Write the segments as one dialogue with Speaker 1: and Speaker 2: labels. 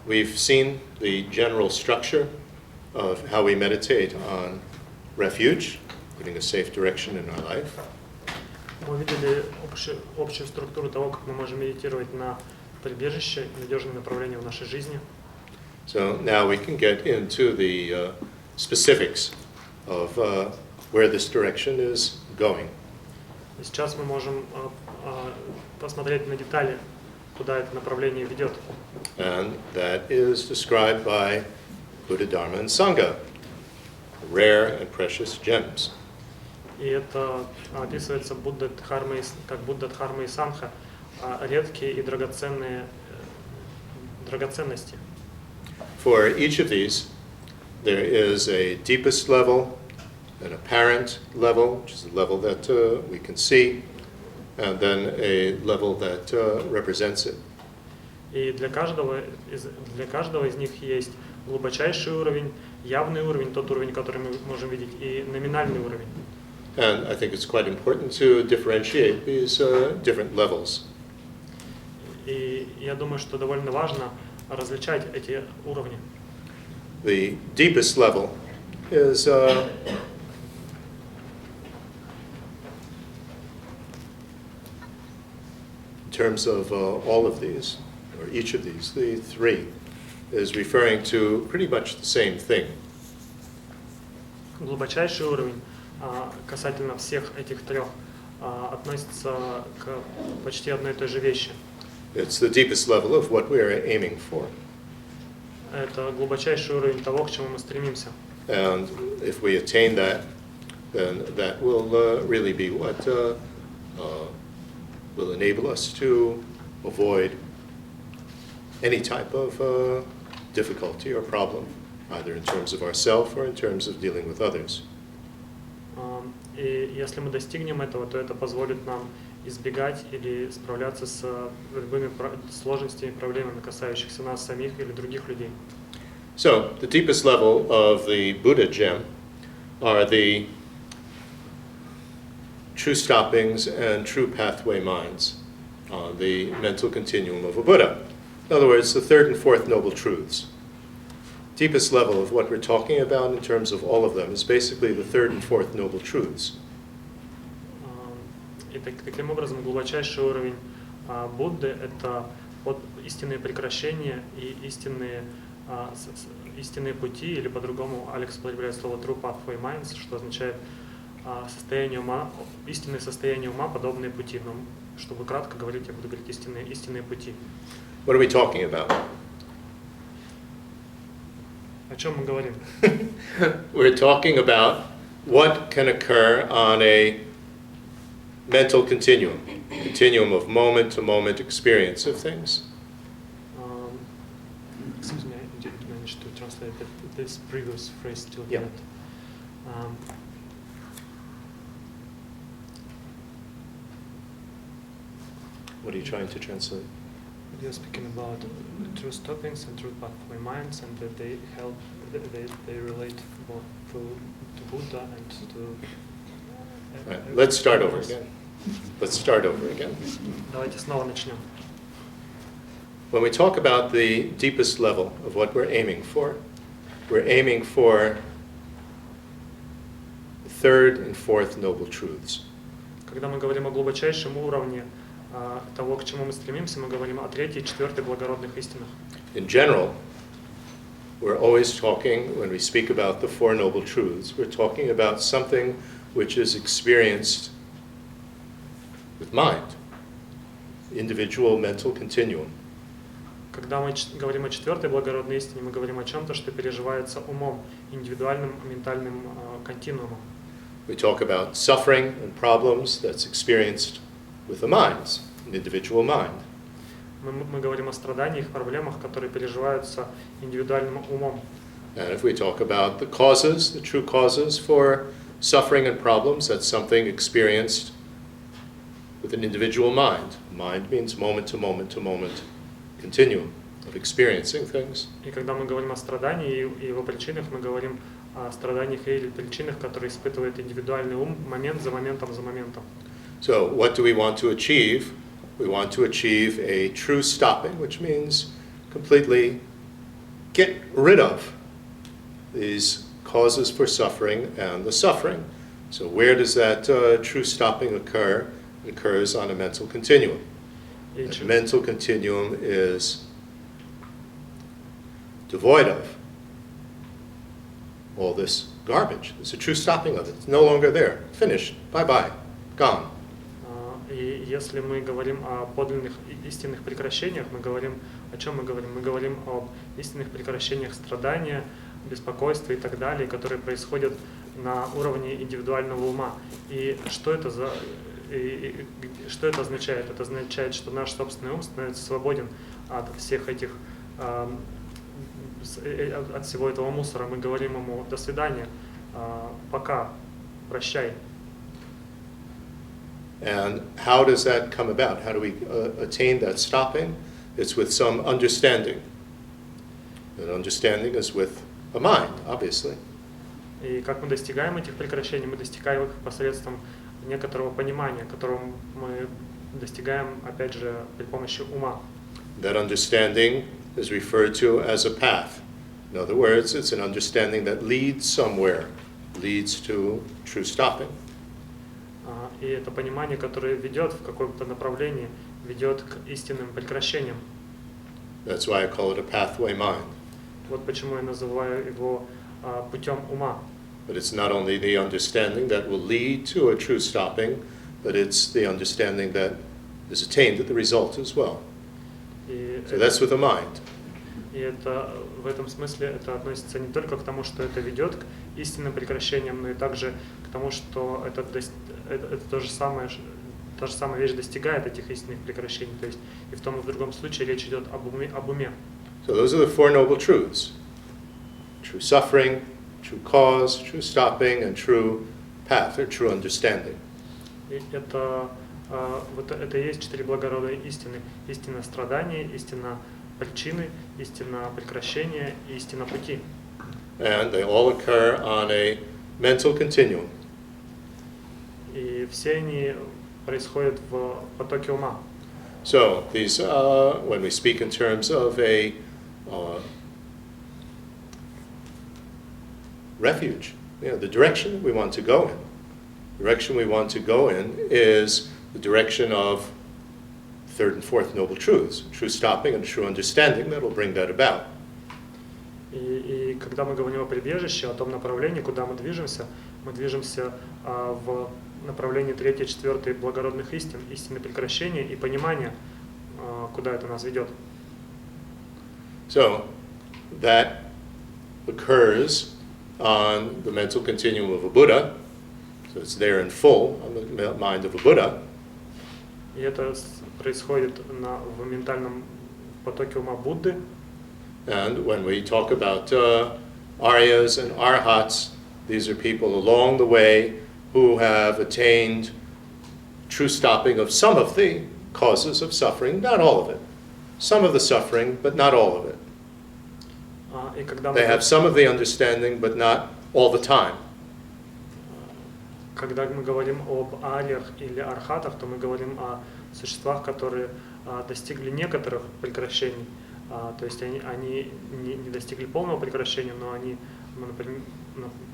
Speaker 1: we've seen the general structure of how we meditate on refuge, putting a safe direction in our life.
Speaker 2: Мы видели общую структуру того, как мы можем медитировать на прибежище, надежное направление в нашей жизни.
Speaker 1: So now we can get into the specifics of where this direction is going.
Speaker 2: И сейчас мы можем посмотреть на детали, куда это направление ведет.
Speaker 1: And that is described by Buddha, Dharma, and Sangha, rare and precious gems.
Speaker 2: И это описывается как Будда, Дхарма и Санха, редкие и драгоценные драгоценности.
Speaker 1: For each of these, there is a deepest level, an apparent level, which is the level that we can see, and then a level that represents it.
Speaker 2: И для каждого из них есть глубочайший уровень, явный уровень, тот уровень, который мы можем видеть, и номинальный уровень.
Speaker 1: And I think it's quite important to differentiate these different levels.
Speaker 2: И я думаю, что довольно важно различать эти уровни.
Speaker 1: The deepest level is in terms of all of these, or each of these, the three, is referring to pretty much the same thing.
Speaker 2: Глубочайший уровень касательно всех этих трех относится к почти одной и той же вещи.
Speaker 1: It's the deepest level of what we are aiming for.
Speaker 2: Это глубочайший уровень того, к чему мы стремимся.
Speaker 1: And if we attain that, then that will really be what will enable us to avoid any type of difficulty or problem, either in terms of ourselves or in terms of dealing with others.
Speaker 2: И если мы достигнем этого, то это позволит нам избегать или справляться с любыми сложностями и проблемами, касающихся нас самих или других людей.
Speaker 1: So, the deepest level of the Buddha gem are the true stoppings and true pathway minds on the mental continuum of a Buddha. In other words, the third and fourth noble truths. Deepest level of what we're talking about in terms of all of them is basically the third and fourth noble truths.
Speaker 2: И таким образом глубочайший уровень Будды — это вот истинные прекращения и истинные пути, или по-другому Алекс употребляет слово true pathway minds, что означает состояние ума, истинные состояния ума, подобные пути. Но чтобы кратко говорить, я буду говорить истинные пути.
Speaker 1: What are we talking about?
Speaker 2: О чем мы говорим?
Speaker 1: We're talking about what can occur on a mental continuum of moment-to-moment experience of things.
Speaker 2: Excuse me, I didn't manage to translate this previous phrase till the
Speaker 1: Yeah.
Speaker 2: end.
Speaker 1: What are you trying to translate?
Speaker 2: You're speaking about true stoppings and true pathway minds, and that they help, they relate both to Buddha and to...
Speaker 1: Right, let's start over again. Let's start over again.
Speaker 2: Давайте снова начнем.
Speaker 1: When we talk about the deepest level of what we're aiming for the third and fourth noble truths.
Speaker 2: Когда мы говорим о глубочайшем уровне того, к чему мы стремимся, мы говорим о третьей и четвертой благородных истинах.
Speaker 1: In general, we're always talking, when we speak about the four noble truths, we're talking about something which is experienced with mind, individual mental continuum.
Speaker 2: Когда мы говорим о четвертой благородной истине, мы говорим о чем-то, что переживается умом, индивидуальным ментальным континуумом.
Speaker 1: We talk about suffering and problems that's experienced with the minds, an individual mind.
Speaker 2: Мы говорим о страданиях, проблемах, которые переживаются индивидуальным умом.
Speaker 1: And if we talk about the causes, the true causes for suffering and problems, that's something experienced with an individual mind. Mind means moment to moment to moment continuum of experiencing things.
Speaker 2: И когда мы говорим о страдании и его причинах, мы говорим о страданиях или причинах, которые испытывает индивидуальный ум момент за моментом за моментом.
Speaker 1: So what do we want to achieve? We want to achieve a true stopping, which means completely get rid of these causes for suffering and the suffering. So where does that true stopping occur? It occurs on a mental continuum. The mental continuum is devoid of all this garbage. It's a true stopping of it. It's no longer there. Finished. Bye-bye. Gone.
Speaker 2: И если мы говорим о подлинных истинных прекращениях, мы говорим, о чем мы говорим? Мы говорим об истинных прекращениях страдания, беспокойства и так далее, которые происходят на уровне индивидуального ума. И что это что это означает? Это означает, что наш собственный ум становится свободен от всех этих, от всего этого мусора. Мы говорим ему: до свидания, пока, прощай.
Speaker 1: And how does that come about? How do we attain that stopping? It's with some understanding. And understanding is with a mind, obviously.
Speaker 2: И как мы достигаем этих прекращений? Мы достигаем их посредством некоторого понимания, которого мы достигаем, опять же, при помощи ума.
Speaker 1: That understanding is referred to as a path. In other words, it's an understanding that leads somewhere, leads to true stopping.
Speaker 2: И это понимание, которое ведет в каком-то направлении, ведет к истинным прекращениям.
Speaker 1: That's why I call it a pathway mind.
Speaker 2: Вот почему я называю его путем ума.
Speaker 1: But it's not only the understanding that will lead to a true stopping, but it's the understanding that is attained at the result as well. So that's with the mind.
Speaker 2: И это, в этом смысле это относится не только к тому, что это ведет к истинным прекращениям, но и также к тому, что это та же самая вещь достигает этих истинных прекращений. То есть и в том и в другом случае речь идет об уме.
Speaker 1: So those are the Four Noble Truths. True suffering, true cause, true stopping, and true path, or true understanding.
Speaker 2: И это и есть четыре благородные истины. Истина страдания, истина причины, истина прекращения и истина пути.
Speaker 1: And they all occur on a mental continuum.
Speaker 2: И все они происходят в потоке ума.
Speaker 1: So these, when we speak in terms of a refuge, the direction that we want to go in. The direction we want to go in is the direction of third and fourth noble truths, true stopping and true understanding that will bring that about.
Speaker 2: И когда мы говорим о прибежище, о том направлении, куда мы движемся в направлении третьей, четвертой благородных истин, истины прекращения и понимания, куда это нас ведет.
Speaker 1: So that occurs on the mental continuum of a Buddha. So it's there in full on the mind of a Buddha.
Speaker 2: И это происходит в ментальном потоке ума Будды.
Speaker 1: And when we talk about Aryas and Arhats, these are people along the way who have attained true stopping of some of the causes of suffering, not all of it. Some of the suffering, but not all of it. They have some of the understanding, but not all the time.
Speaker 2: Когда мы говорим об ариях или архатах, то мы говорим о существах, которые достигли некоторых прекращений. То есть они не достигли полного прекращения, но они, например,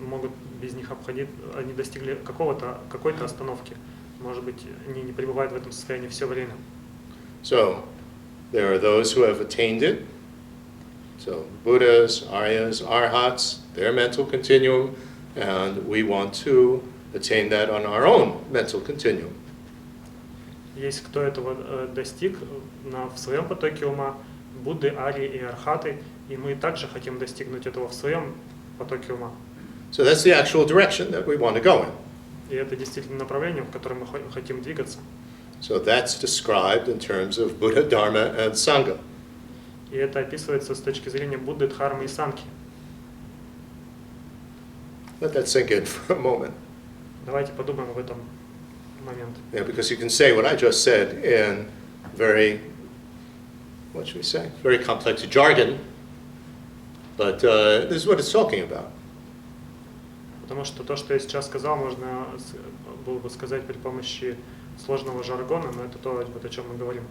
Speaker 2: могут без них обходить, они достигли какой-то остановки. Может быть, они не пребывают в этом состоянии все время.
Speaker 1: So, there are those who have attained it. So, Buddhas, Aryas, Arhats, their mental continuum, and we want to attain that on our own mental continuum.
Speaker 2: Есть кто этого достиг в своем потоке ума, Будды, Арии и Архаты, и мы также хотим достигнуть этого в своем потоке ума.
Speaker 1: So that's the actual direction that we want to go in.
Speaker 2: И это действительно направление, в котором мы хотим двигаться.
Speaker 1: So that's described in terms of Buddha, Dharma, and Sangha.
Speaker 2: И это описывается с точки зрения Будды, Дхармы и Санки.
Speaker 1: Let that sink in for a moment.
Speaker 2: Давайте подумаем об этом момент.
Speaker 1: Yeah, because you can say what I just said in very, what should we say, very complex jargon, but this is what it's talking about.
Speaker 2: Потому что то, что я сейчас сказал, можно было бы сказать при помощи сложного жаргона, но это то, о чем мы говорим.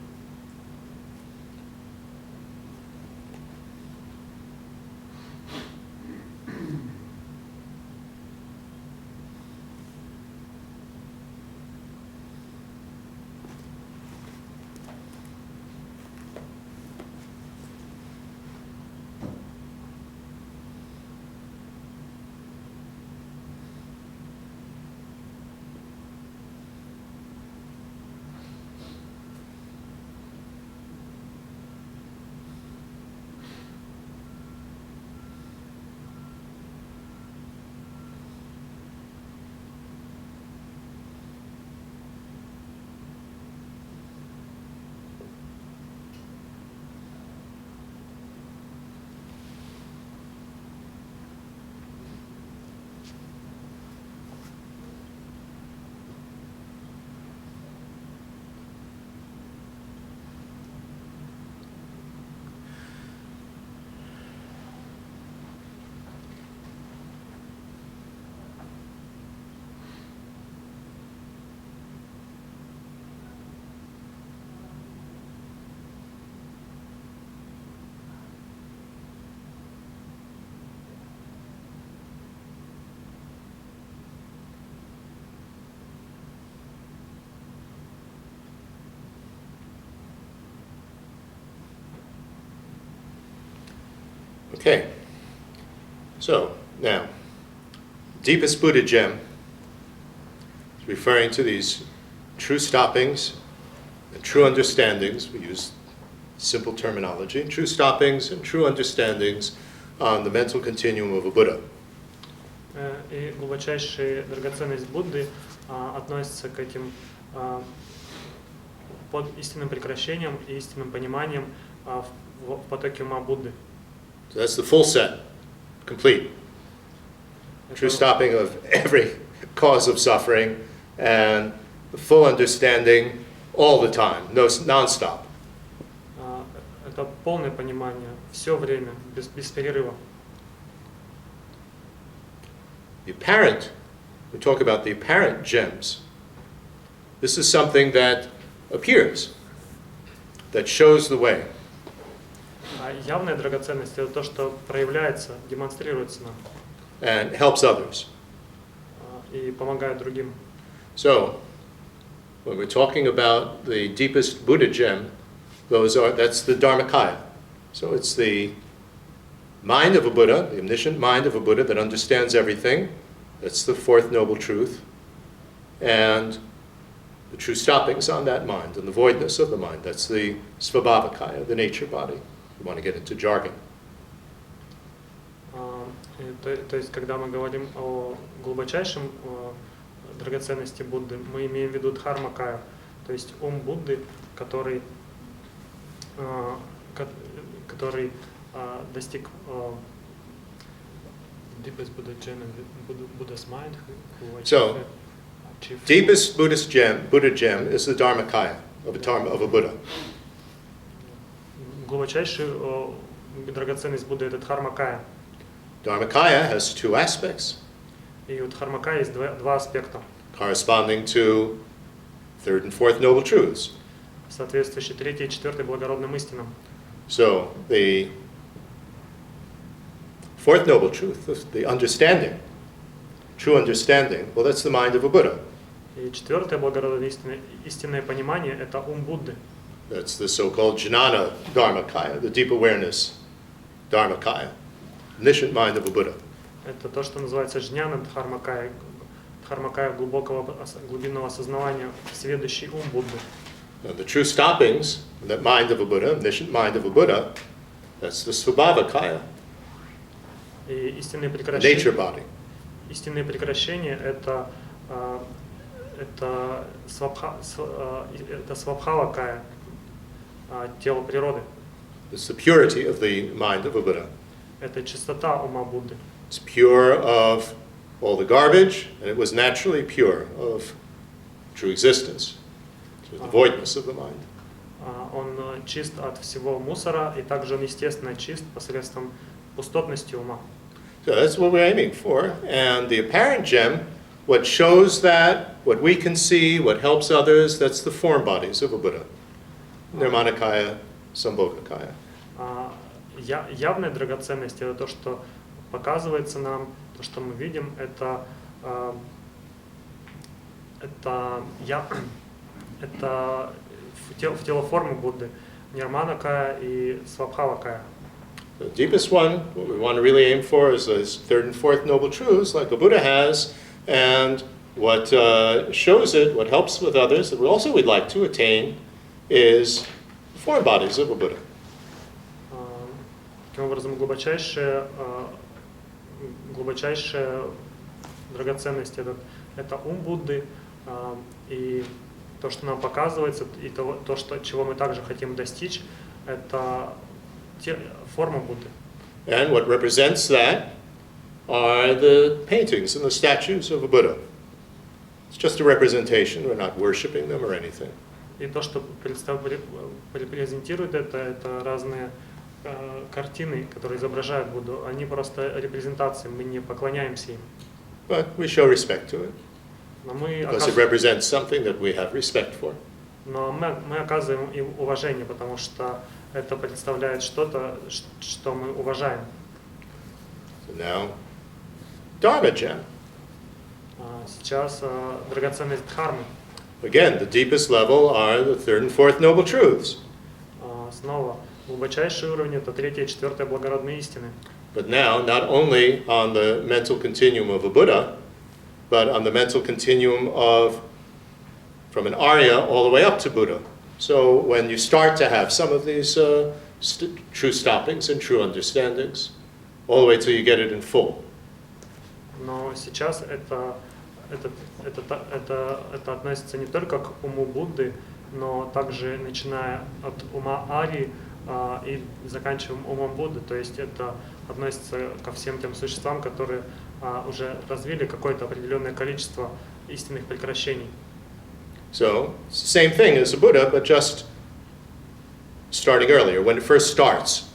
Speaker 1: Okay. So, now, deepest Buddha gem is referring to these true stoppings and true understandings. We use simple terminology. True stoppings and true understandings on the mental continuum of a Buddha.
Speaker 2: И глубочайшая драгоценность Будды относится к этим под истинным прекращением и истинным пониманием в потоке ума Будды.
Speaker 1: So that's the full set, complete. True stopping of every cause of suffering and the full understanding all the time, non-stop.
Speaker 2: Это полное понимание, все время, без перерыва.
Speaker 1: The apparent, we talk about the apparent gems. This is something that appears, that shows the way.
Speaker 2: Явная драгоценность – это то, что проявляется, демонстрируется нам.
Speaker 1: And helps others.
Speaker 2: И помогает другим.
Speaker 1: So, when we're talking about the deepest Buddha gem, that's the Dharmakaya. So it's the mind of a Buddha, the omniscient mind of a Buddha that understands everything. That's the fourth noble truth. And the true stoppings on that mind and the voidness of the mind. That's the Svabhavakaya, the nature body. We want to get into jargon.
Speaker 2: То есть, когда мы говорим о глубочайшем драгоценности Будды, мы имеем в виду Дхармакая, то есть ум Будды, который достиг deepest Buddha gem and Buddha's mind.
Speaker 1: So, deepest Buddha gem is the Dharmakaya of a Buddha.
Speaker 2: Глубочайшая драгоценность Будды – это Дхармакая.
Speaker 1: Dharmakaya has two aspects.
Speaker 2: И у Дхармакая есть два аспекта.
Speaker 1: Corresponding to third and fourth noble truths.
Speaker 2: Соответствующие третьей и четвертой благородным истинам.
Speaker 1: So the fourth noble truth, the understanding, true understanding, well, that's the mind of a Buddha.
Speaker 2: И четвертое благородное истинное понимание – это ум Будды.
Speaker 1: That's the so-called Jnana Dharmakaya, the deep awareness Dharmakaya, omniscient mind of a Buddha.
Speaker 2: Это то, что называется Джняна Дхармакая, Дхармакая глубинного осознавания, сведущий ум Будды.
Speaker 1: Now, the true stoppings, that mind of a Buddha, omniscient mind of a Buddha, that's the Svabhavakaya,
Speaker 2: И истинные
Speaker 1: nature body.
Speaker 2: Истинные прекращения – это свабхавакая, тело природы.
Speaker 1: It's the purity of the mind of a Buddha.
Speaker 2: Это чистота ума Будды.
Speaker 1: It's pure of all the garbage, and it was naturally pure of true existence, so the voidness of the mind.
Speaker 2: Он чист от всего мусора, и также он естественно чист посредством пустотности ума.
Speaker 1: So that's what we're aiming for. And the apparent gem, what shows that, what we can see, what helps others, that's the form bodies of a Buddha. Nirmanakaya, Sambhogakaya.
Speaker 2: Явная драгоценность – это то, что показывается нам, то, что мы видим, это в тело формы Будды, Нирманакая и Свабхавакая.
Speaker 1: The deepest one, what we want to really aim for is those third and fourth noble truths like a Buddha has, and what shows it, what helps with others, that we'd like to attain is the form bodies of a Buddha.
Speaker 2: Таким образом, глубочайшая драгоценность – это ум Будды, и то, что нам показывается, и то, чего мы также хотим достичь, это форма Будды.
Speaker 1: And what represents that are the paintings and the statues of a Buddha. It's just a representation, we're not worshiping them or anything.
Speaker 2: И то, что репрезентирует это разные картины, которые изображают Будду, они просто репрезентации, мы не поклоняемся им.
Speaker 1: But we show respect to it,
Speaker 2: Но мы
Speaker 1: because it represents something that we have respect for.
Speaker 2: мы оказываем им уважение, потому что это представляет что-то, что мы уважаем.
Speaker 1: So now, Dharma gem.
Speaker 2: Сейчас драгоценность Дхармы.
Speaker 1: Again, the deepest level are the third and fourth noble truths.
Speaker 2: Снова Глубочайший уровень — это третья и четвертая благородные истины.
Speaker 1: But now, not only on the mental continuum of a Buddha, but on the mental continuum of from an Arya all the way up to Buddha. So when you start to have some of these true stoppings and true understandings, all the way till you get it in full.
Speaker 2: Но сейчас это относится не только к уму Будды, но также начиная от ума Арии и заканчиваем умом Будды. То есть это относится ко всем тем существам, которые уже развили какое-то определенное количество истинных прекращений.
Speaker 1: So it's the same thing as a Buddha, but just starting earlier, when it first starts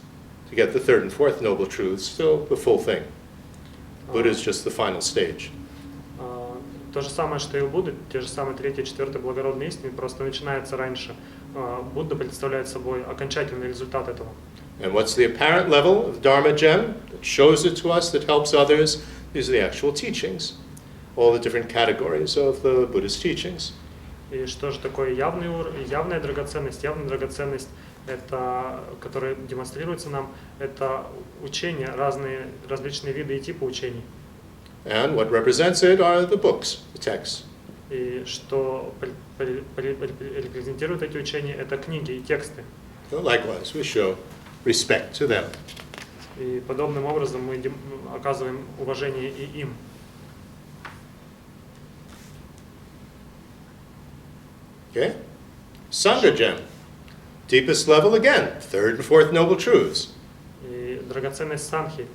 Speaker 1: to get the third and fourth noble truths, still the full thing. Buddha is just the final stage.
Speaker 2: То же самое, что и у Будды, те же самые третья и четвертая благородные истины, просто начинается раньше. Будда представляет собой окончательный результат этого.
Speaker 1: And what's the apparent level of Dharma gem that shows it to us, that helps others? These are the actual teachings, all the different categories of the Buddhist teachings.
Speaker 2: И что же такое явный уровень, явная драгоценность? Явная драгоценность, это, которая демонстрируется нам, это учения, различные виды и типы учений.
Speaker 1: And what represents it are the books, the texts.
Speaker 2: И что репрезентируют эти учения, это книги и тексты.
Speaker 1: So likewise, we show respect to them.
Speaker 2: И подобным образом мы оказываем уважение и им.
Speaker 1: Okay? Sangha gem, deepest level again, third and fourth noble truths.
Speaker 2: И драгоценность санхи,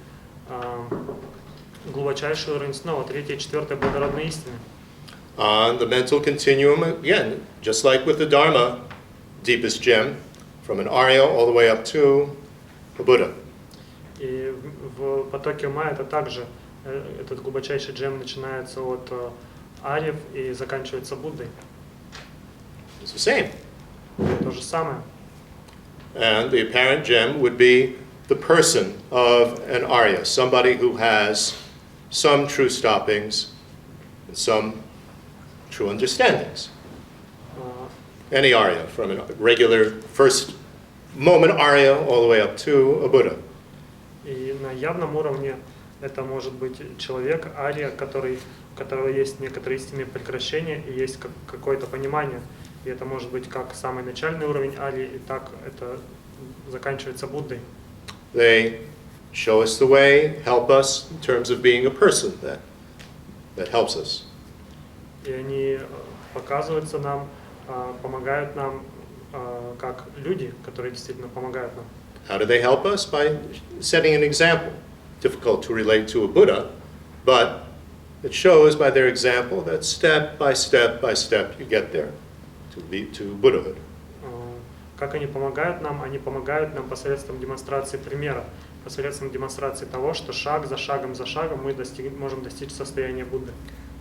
Speaker 2: глубочайший уровень снова, третья и четвертая благородные истины.
Speaker 1: On the mental continuum, again, just like with the Dharma, deepest gem, from an Arya all the way up to a Buddha.
Speaker 2: И в потоке ума это также, этот глубочайший джем начинается от ариев и заканчивается Буддой.
Speaker 1: It's the same.
Speaker 2: То же самое.
Speaker 1: And the apparent gem would be the person of an Arya, somebody who has some true stoppings and some true understandings. Any Arya, from a regular first moment Arya all the way up to a Buddha.
Speaker 2: И на явном уровне это может быть человек, ария, у которого есть некоторые истинные прекращения и есть какое-то понимание. И это может быть как самый начальный уровень арии, и так это заканчивается Буддой.
Speaker 1: They show us the way, help us in terms of being a person that helps us.
Speaker 2: И они показываются нам, помогают нам как люди, которые действительно помогают нам.
Speaker 1: How do they help us? By setting an example. Difficult to relate to a Buddha, but it shows by their example that step by step by step you get there to Buddhahood.
Speaker 2: Как они помогают нам? Они помогают нам посредством демонстрации примера, посредством демонстрации того, что шаг за шагом мы можем достичь состояния Будды.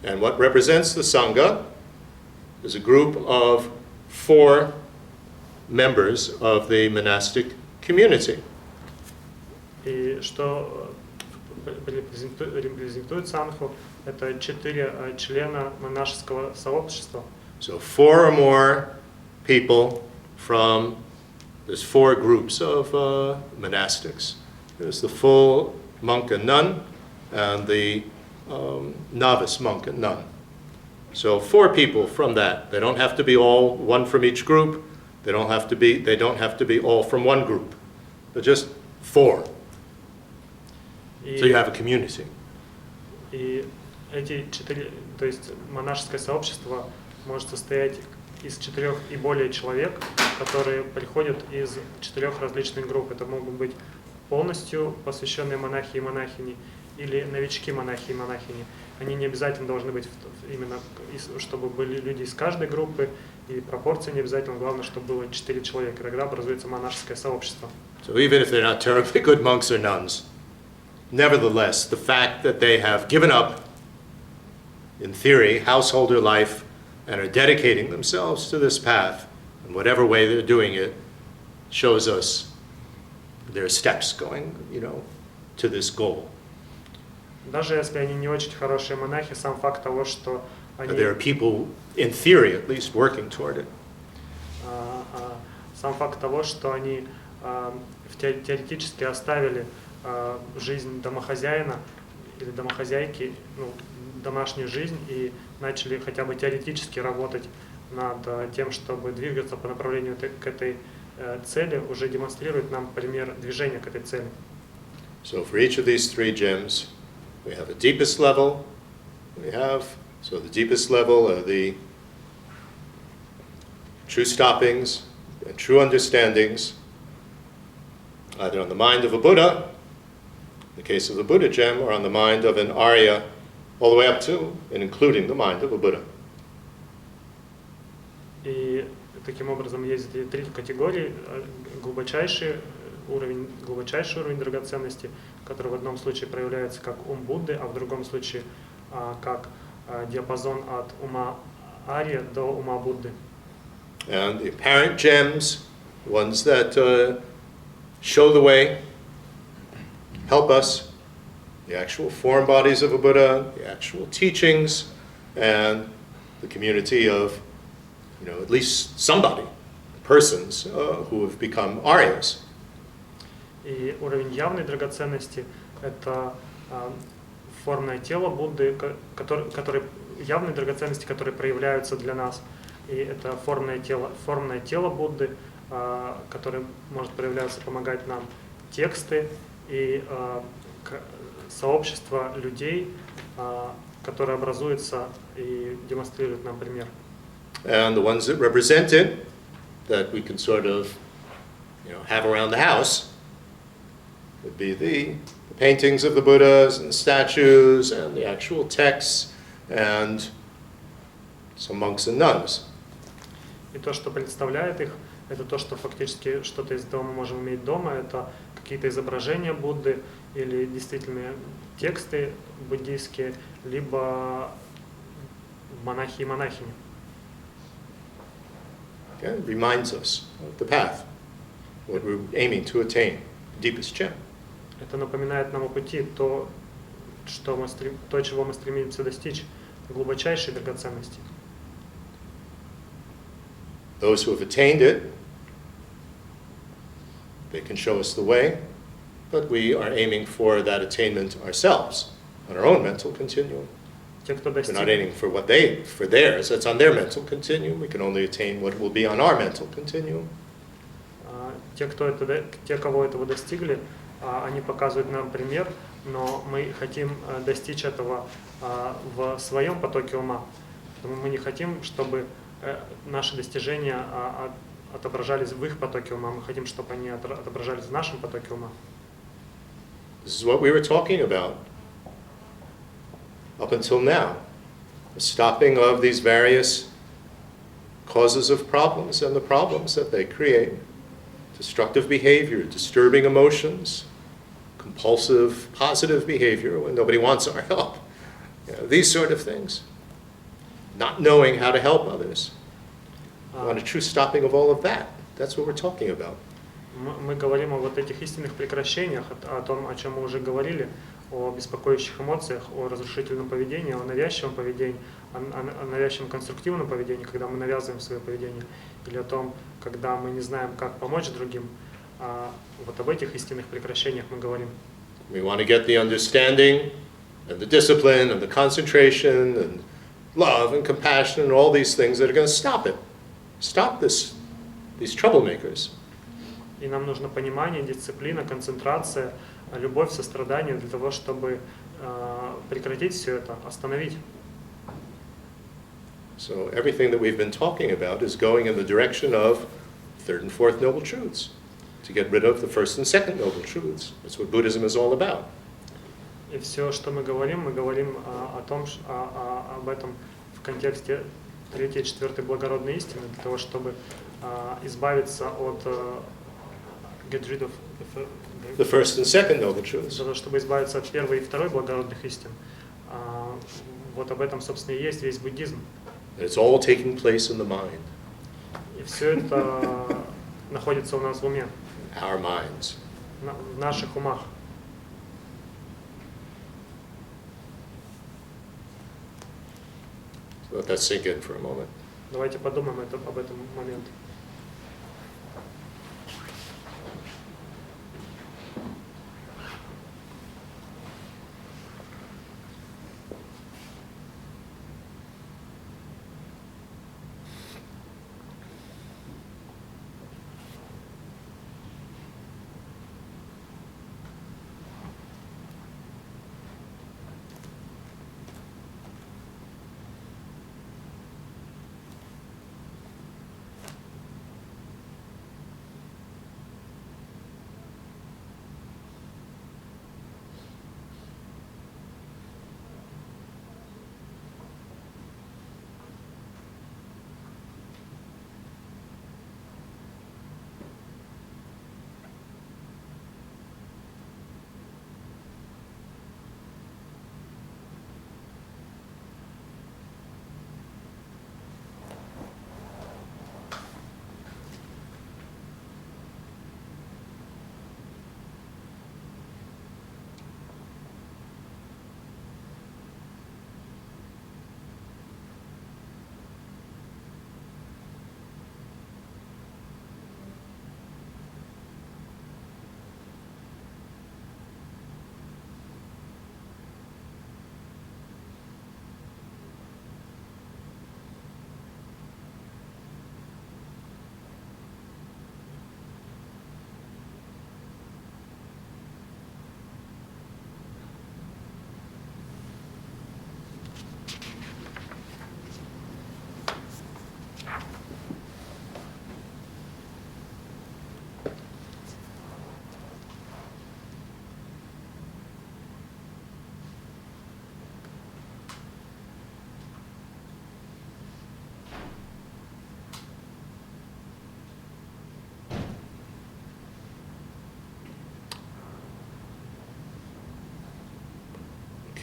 Speaker 1: And what represents the Sangha is a group of 4 members of the monastic community.
Speaker 2: И что репрезентует Сангху, это 4 члена монашеского сообщества.
Speaker 1: So 4 or more people from, there's 4 groups of monastics. There's the full monk and nun, and the novice monk and nun. So 4 people from that. They don't have to be all one from each group. They don't have to be all from one group. But just 4. So you have a community.
Speaker 2: И эти 4, то есть монашеское сообщество может состоять из 4 и более человек, которые приходят из 4 различных групп. Это могут быть полностью посвященные монахи и монахини, или новички монахи и монахини. Они не обязательно должны быть именно, чтобы были люди из каждой группы, и пропорции не обязательно. Главное, чтобы было 4 человека. Тогда образуется монашеское сообщество.
Speaker 1: So even if they're not terribly good monks or nuns, nevertheless, the fact that they have given up, in theory, householder life, and are dedicating themselves to this path, in whatever way they're doing it, shows us their steps going, to this goal.
Speaker 2: Даже если они не очень хорошие монахи, сам факт того, что они...
Speaker 1: There are people, in theory at least, working toward it.
Speaker 2: Сам факт того, что они теоретически оставили жизнь домохозяина или домохозяйки, ну, домашнюю жизнь, и начали хотя бы теоретически работать над тем, чтобы двигаться по направлению к этой цели, уже демонстрирует нам пример движения к этой цели.
Speaker 1: So for each of these three gems, we have a deepest level. So the deepest level are the true stoppings and true understandings, either on the mind of a Buddha, in the case of the Buddha gem, or on the mind of an Arya, all the way up to and including the mind of a Buddha.
Speaker 2: И таким образом есть три категории: глубочайший уровень драгоценности, который в одном случае проявляется как ум Будды, а в другом случае как диапазон от ума Ария до ума Будды.
Speaker 1: And the apparent gems, ones that show the way, help us, the actual form bodies of a Buddha, the actual teachings, and the community of, at least somebody, persons who have become Aryas.
Speaker 2: И уровень явной драгоценности – это формное тело Будды, явные драгоценности, которые проявляются для нас. И это формное тело Будды, которое может проявляться, помогать нам, тексты и сообщество людей, которые образуются и демонстрируют нам пример.
Speaker 1: And the ones that represent it, that we can sort of, have around the house, would be the paintings of the Buddhas and the statues and the actual texts and some monks and nuns.
Speaker 2: И то, что представляет их, это то, что фактически что-то из дома мы можем иметь дома, это какие-то изображения Будды или действительно тексты буддийские, либо монахи и монахини.
Speaker 1: Okay? It reminds us of the path, what we're aiming to attain, the deepest gem.
Speaker 2: Это напоминает нам о пути, то, чего мы стремимся достичь, глубочайшей драгоценности.
Speaker 1: Those who have attained it, they can show us the way, but we are aiming for that attainment ourselves, on our own mental continuum.
Speaker 2: Те, кто
Speaker 1: We're not aiming for for theirs. That's on their mental continuum. We can only attain what will be on our mental continuum.
Speaker 2: Те, кого этого достигли, они показывают нам пример, но мы хотим достичь этого в своем потоке ума. Мы не хотим, чтобы наши достижения отображались в их потоке ума. Мы хотим, чтобы они отображались в нашем потоке ума.
Speaker 1: This is what we were talking about up until now. The stopping of these various causes of problems and the problems that they create. Destructive behavior, disturbing emotions, compulsive, positive behavior when nobody wants our help. These sort of things. Not knowing how to help others. We want a true stopping of all of that. That's what we're talking about.
Speaker 2: Мы говорим о вот этих истинных прекращениях, о том, о чем мы уже говорили, о беспокоящих эмоциях, о разрушительном поведении, о навязчивом поведении, о навязчивом конструктивном поведении, когда мы навязываем свое поведение, или о том, когда мы не знаем, как помочь другим. Вот об этих истинных прекращениях мы говорим.
Speaker 1: We want to get the understanding and the discipline and the concentration and love and compassion and all these things that are going to stop it. Stop these troublemakers.
Speaker 2: И нам нужно понимание, дисциплина, концентрация, любовь, сострадание для того, чтобы прекратить все это, остановить.
Speaker 1: So everything that we've been talking about is going in the direction of third and fourth noble truths, to get rid of the first and second noble truths. That's what Buddhism is all about.
Speaker 2: И все, что мы говорим об этом в контексте третьей и четвертой благородной истины, для того, чтобы избавиться от get rid of
Speaker 1: the first and second noble truths.
Speaker 2: Для того, чтобы избавиться от первой и второй благородных истин. Вот об этом, собственно, и есть весь буддизм.
Speaker 1: It's all taking place in the mind.
Speaker 2: И все это находится у нас в уме.
Speaker 1: Our minds.
Speaker 2: В наших умах.
Speaker 1: So let that sink in for a moment.
Speaker 2: Давайте подумаем об этом момент.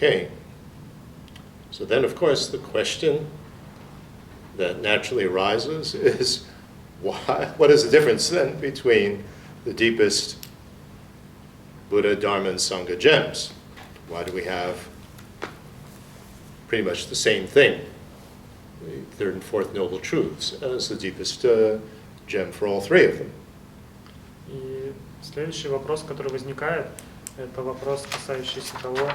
Speaker 1: Okay. So then, of course, the question that naturally arises is, what is the difference then between the deepest Buddha, Dharma, and Sangha gems? Why do we have pretty much the same thing, the third and fourth noble truths, as the deepest gem for all three of them?
Speaker 2: И следующий вопрос, который возникает, это вопрос, касающийся того,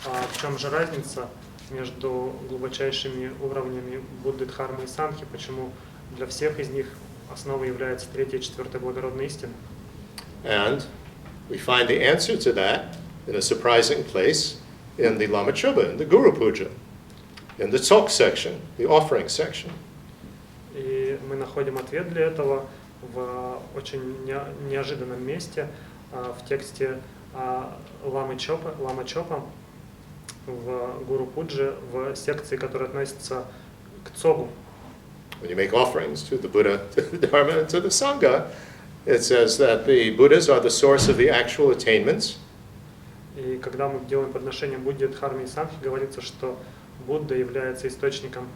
Speaker 2: в чем же разница между глубочайшими уровнями Будды, Дхармы и Санхи, почему для всех из них основой является третья и четвертая благородная истина.
Speaker 1: And we find the answer to that in a surprising place in the Lama Choba, in the Guru Puja, in the Tsok section, the offering section.
Speaker 2: И мы находим ответ для этого в очень неожиданном месте, в тексте Ламы Чопа, в Гуру Пудже, в секции, которая относится к Цогу.
Speaker 1: When you make offerings to the Buddha, to the Dharma, and to the Sangha, it says that the Buddhas are the source of the actual attainments.
Speaker 2: И когда мы делаем подношение Будде, Дхарме и Санхе, говорится, что Будда является источником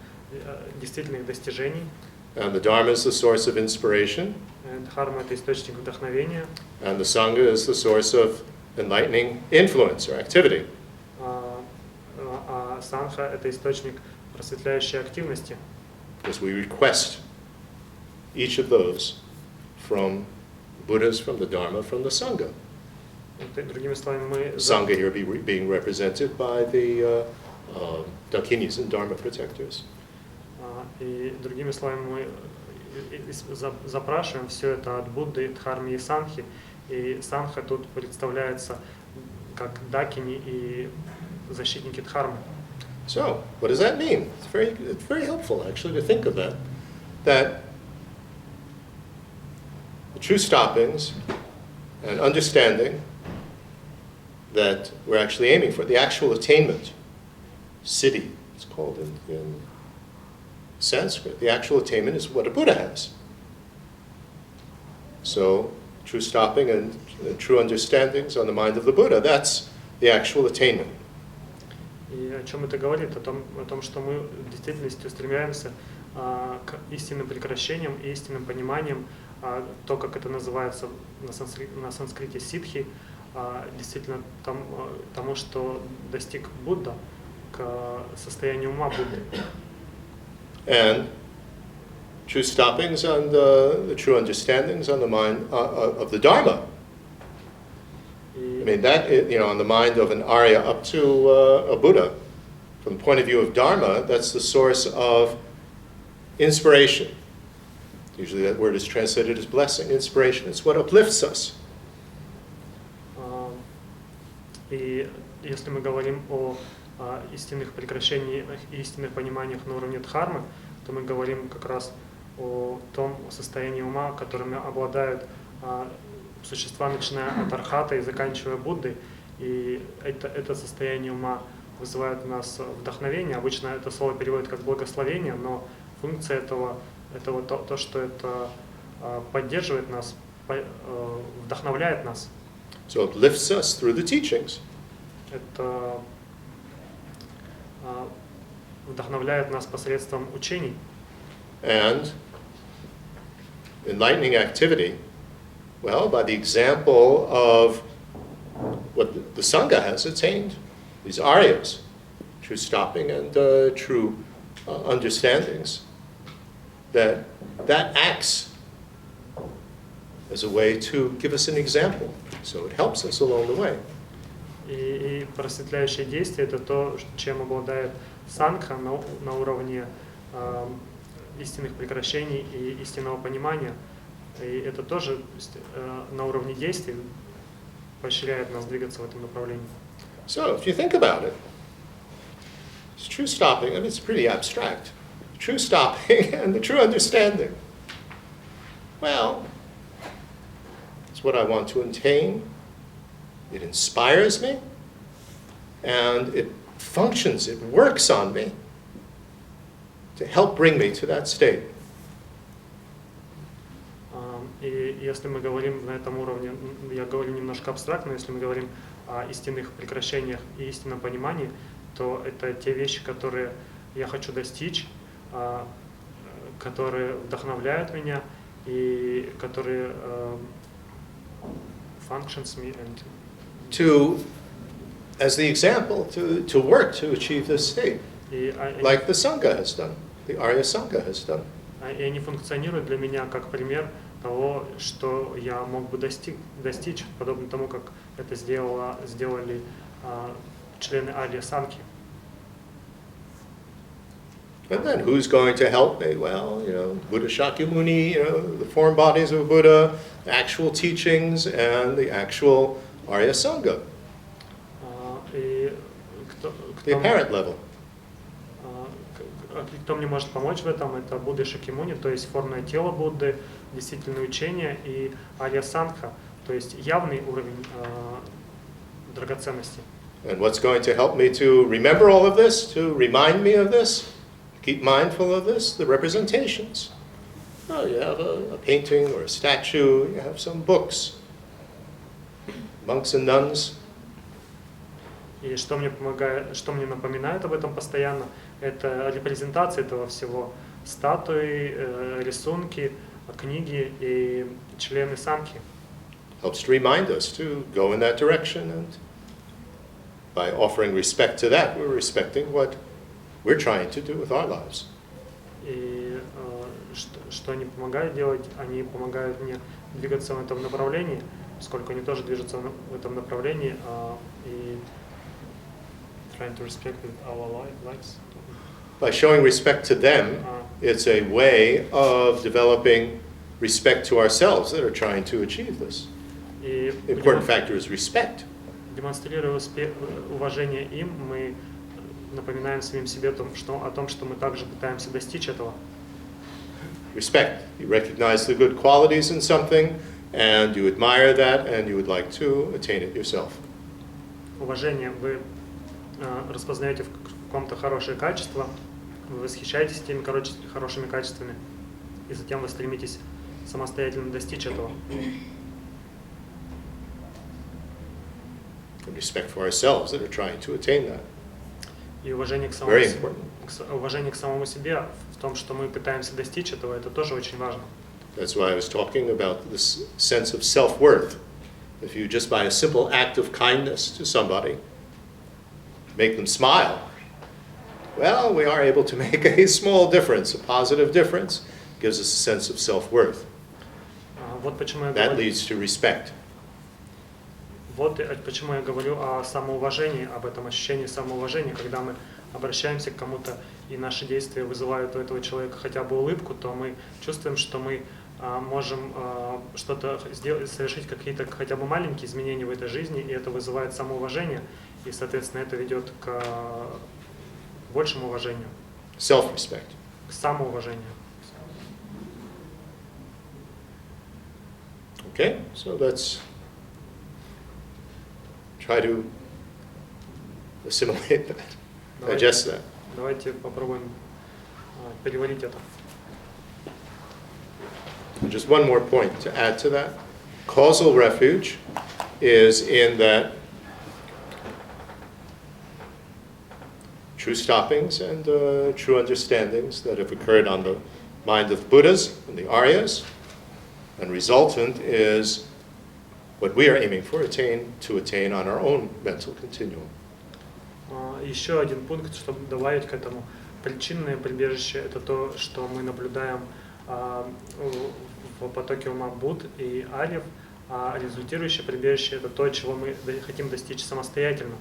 Speaker 2: действительных достижений.
Speaker 1: And the Dharma is the source of inspiration.
Speaker 2: Дхарма — это источник вдохновения.
Speaker 1: And the Sangha is the source of enlightening influence or activity.
Speaker 2: А Санха — это источник просветляющей активности.
Speaker 1: Because we request each of those from Buddhas, from the Dharma, from the Sangha.
Speaker 2: Другими словами, мы...
Speaker 1: Sangha here being represented by the Dakinis and Dharma protectors.
Speaker 2: И другими словами, мы запрашиваем все это от Будды, Дхармы и Санхи. И Санха тут представляется как Дакини и защитники Дхармы.
Speaker 1: So, what does that mean? It's very helpful, actually, to think of that. That the true stoppings and understanding that we're actually aiming for, the actual attainment, siddhi, it's called in Sanskrit. The actual attainment is what a Buddha has. So, true stopping and true understandings on the mind of the Buddha, that's the actual attainment.
Speaker 2: И о чем это говорит? О том, что мы в действительности устремляемся к истинным прекращениям и истинным пониманиям, то, как это называется на санскрите ситхи, действительно тому, что достиг Будда, к состоянию ума Будды.
Speaker 1: And true stoppings and the true understandings on the mind of the Dharma. I mean, that, on the mind of an Arya up to a Buddha, from the point of view of Dharma, that's the source of inspiration. Usually that word is translated as blessing, inspiration. It's what uplifts us.
Speaker 2: И если мы говорим о истинных прекращениях, истинных пониманиях на уровне Дхармы, то мы говорим как раз о том состоянии ума, которым обладают существа, начиная от Архата и заканчивая Буддой. И это состояние ума вызывает у нас вдохновение. Обычно это слово переводят как благословение, но функция этого то, что это поддерживает нас, вдохновляет нас.
Speaker 1: So it lifts us through the teachings.
Speaker 2: Это вдохновляет нас посредством учений.
Speaker 1: And enlightening activity, well, by the example of what the Sangha has attained, these Aryas, true stopping and true understandings, that acts as a way to give us an example. So it helps us along the way.
Speaker 2: И просветляющее действие — это то, чем обладает Сангха на уровне истинных прекращений и истинного понимания. И это тоже на уровне действий поощряет нас двигаться в этом направлении.
Speaker 1: So if you think about it, it's true stopping, I mean, it's pretty abstract. True stopping and the true understanding. Well, it's what I want to attain. It inspires me, and it functions, it works on me to help bring me to that state.
Speaker 2: И если мы говорим на этом уровне, я говорю немножко абстрактно, если мы говорим о истинных прекращениях и истинном понимании, то это те вещи, которые я хочу достичь, которые вдохновляют меня и которые functions me and
Speaker 1: to, as the example, to work to achieve this state, like the Sangha has done, the Arya Sangha has done.
Speaker 2: И они функционируют для меня как пример того, что я мог бы достичь, подобно тому, как это сделали члены Арья Санки.
Speaker 1: And then who's going to help me? Well, Buddha Shakyamuni, the form bodies of Buddha, the actual teachings, and the actual Arya Sangha,
Speaker 2: И
Speaker 1: the apparent level.
Speaker 2: Кто мне может помочь в этом? Это Будда Шакьямуни, то есть формное тело Будды, действительное учение, и Арья Сангха, то есть явный уровень драгоценности.
Speaker 1: And what's going to help me to remember all of this, to remind me of this, keep mindful of this? The representations. Oh, you have a painting or a statue, you have some books, monks and nuns.
Speaker 2: И что мне помогает, что мне напоминает об этом постоянно, это репрезентация этого всего. Статуи, рисунки, книги и члены самхи.
Speaker 1: Helps to remind us to go in that direction, and by offering respect to that, we're respecting what we're trying to do with our lives.
Speaker 2: И что они помогают делать? Они помогают мне двигаться в этом направлении, поскольку они тоже движутся в этом направлении, и trying to respect our lives.
Speaker 1: By showing respect to them, it's a way of developing respect to ourselves that are trying to achieve this.
Speaker 2: И
Speaker 1: The important factor is respect.
Speaker 2: демонстрируя уважение им, мы напоминаем самим себе о том, что мы также пытаемся достичь этого.
Speaker 1: Respect. You recognize the good qualities in something, and you admire that, and you would like to attain it yourself.
Speaker 2: Уважение. Вы распознаете в каком-то хорошее качество, вы восхищаетесь этими хорошими качествами, и затем вы стремитесь самостоятельно достичь этого.
Speaker 1: And respect for ourselves that are trying to attain that.
Speaker 2: И уважение к самому себе в том, что мы пытаемся достичь этого, это тоже очень важно.
Speaker 1: That's why I was talking about this sense of self-worth. If you just by a simple act of kindness to somebody, make them smile, well, we are able to make a small difference, a positive difference, gives us a sense of self-worth.
Speaker 2: Вот почему я
Speaker 1: That
Speaker 2: говорю,
Speaker 1: leads to respect.
Speaker 2: вот почему я говорю о самоуважении, об этом ощущении самоуважения, когда мы обращаемся к кому-то, и наши действия вызывают у этого человека хотя бы улыбку, то мы чувствуем, что мы можем что-то сделать, совершить какие-то хотя бы маленькие изменения в этой жизни, и это вызывает самоуважение, и, соответственно, это ведет к большему уважению.
Speaker 1: Self-respect.
Speaker 2: К самоуважению.
Speaker 1: Okay, so let's try to assimilate that, digest that.
Speaker 2: Давайте попробуем переварить это.
Speaker 1: And just one more point to add to that. Causal refuge is in that true stoppings and true understandings that have occurred on the mind of Buddhas and the Aryas, and resultant is what we are aiming for to attain on our own mental continuum.
Speaker 2: Еще один пункт, чтобы добавить к этому. Причинное прибежище – это то, что мы наблюдаем в потоке ума Будд и Арьев, а результирующее прибежище – это то, чего мы хотим достичь самостоятельно.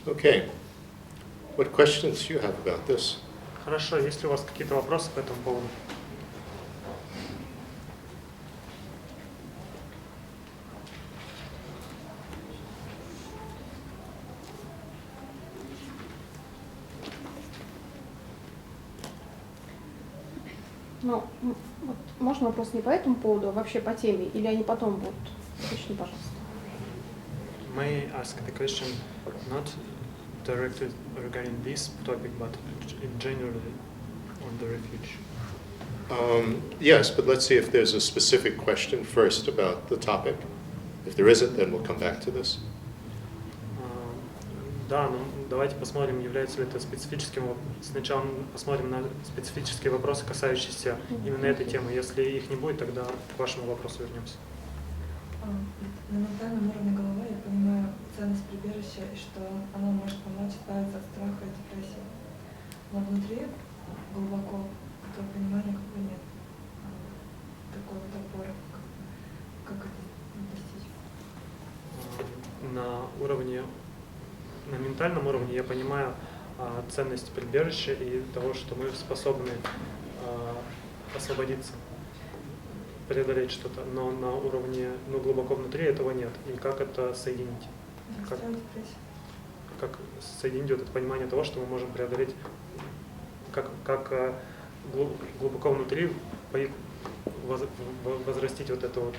Speaker 1: Okay. What questions do you have about this?
Speaker 2: Хорошо, есть ли у вас какие-то вопросы по этому поводу?
Speaker 3: Ну, вот, можно вопрос не по этому поводу, а вообще по теме, или они потом будут? Уточни, пожалуйста.
Speaker 2: May I ask the question not directly regarding this topic, but in generally on the refuge?
Speaker 1: Yes, but let's see if there's a specific question first about the topic. If there isn't, then we'll come back to this.
Speaker 2: Да, ну давайте посмотрим, является ли это специфическим. Сначала посмотрим на специфические вопросы, касающиеся именно этой темы. Если их не будет, тогда к вашему вопросу вернемся.
Speaker 4: На ментальном уровне головы я понимаю ценность прибежища и что оно может помочь избавиться от страха и депрессии. Но внутри, глубоко, этого понимания как бы нет. Такой вот опоры, как это достичь.
Speaker 2: На ментальном уровне я понимаю ценность прибежища и того, что мы способны освободиться, преодолеть что-то, но на уровне, глубоко внутри этого нет. И как это соединить? Как соединить вот это понимание того, что мы можем преодолеть, как глубоко внутри возрастить вот это вот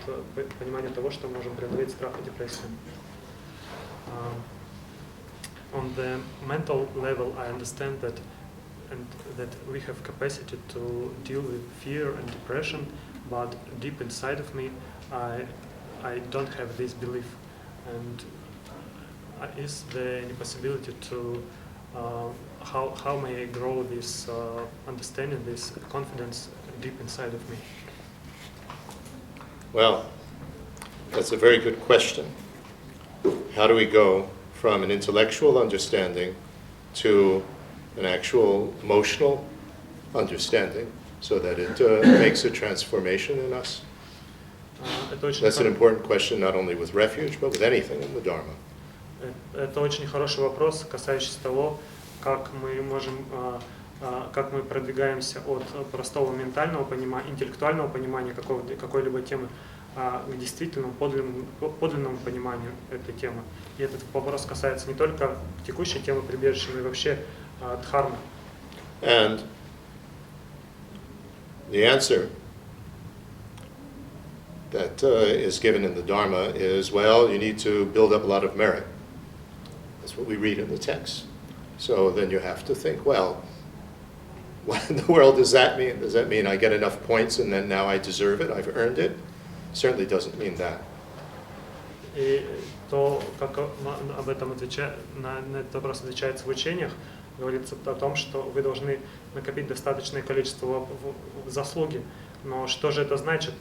Speaker 2: понимание того, что мы можем преодолеть страх и депрессию. On the mental level, I understand that we have capacity to deal with fear and depression, but deep inside of me, I don't have this belief. And is there any possibility to how may I grow this understanding, this confidence deep inside of me?
Speaker 1: Well, that's a very good question. How do we go from an intellectual understanding to an actual emotional understanding so that it makes a transformation in us? That's an important question not only with refuge, but with anything in the Dharma.
Speaker 2: Это очень хороший вопрос, касающийся того, как мы можем, как мы продвигаемся от простого ментального понимания, интеллектуального понимания какой-либо темы к действительному подлинному пониманию этой темы. И этот вопрос касается не только текущей темы прибежища, но и вообще дхармы.
Speaker 1: And the answer that is given in the Dharma is, well, you need to build up a lot of merit. That's what we read in the text. So then you have to think, well, what in the world does that mean? Does that mean I get enough points and then now I deserve it, I've earned it? Certainly doesn't mean that.
Speaker 2: И то, как об этом на этот вопрос отвечается в учениях, говорится о том, что вы должны накопить достаточное количество заслуги. Но что же это значит?